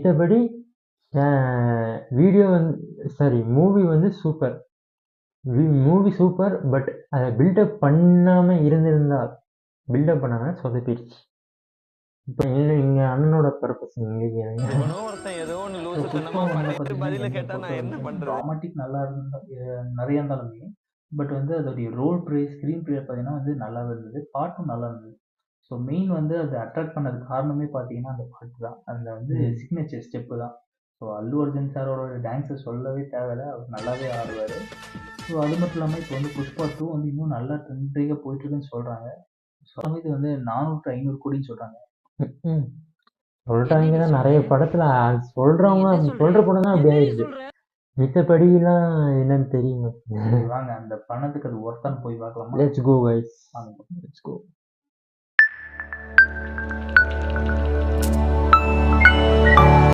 மித்தபடி video sorry movie super. Movie super. But அதை build up பண்ணாமல் இருந்திருந்தால் பில்டப் பண்ணாங்கன்னா சொதப்பிடுச்சு. இப்போ எங்கள் அண்ணனோட பர்பஸ் ட்ராமாட்டிக் நல்லா நிறைய இருந்தாலுமே பட் அதோடைய ரோல் ப்ளே ஸ்க்ரீன் ப்ளே பார்த்தீங்கன்னா நல்லாவே இருந்தது. பாட்டும் நல்லா இருந்தது. ஸோ மெயின் அதை அட்ராக்ட் பண்ணதுக்கு காரணமே பார்த்தீங்கன்னா அந்த பாட்டு தான். அந்த சிக்னேச்சர் ஸ்டெப்பு தான். ஸோ அல்லு அர்ஜுன் சாரோட டான்ஸை சொல்லவே தேவையில்லை. அவர் நல்லாவே ஆடுவார். ஸோ அது மட்டும் இல்லாமல் இப்போ புஷ்பா 2 இன்னும் நல்லா ட்ரெண்டிங்காக போயிட்டுருக்குன்னு சொல்கிறாங்க. ஸோ இது 400-500 கோடின்னு சொல்கிறாங்க. சொல்கிறாங்கன்னா நிறைய படத்தில் சொல்கிறவங்க சொல்கிற படம் தான் அப்படி ஆயிடுது. மித்தபடிலாம் என்னன்னு தெரியுமா? வாங்க அந்த பணத்துக்கு அது ஒர்த்தான்னு போய் பார்க்கலாம். Let's go guys. Let's go.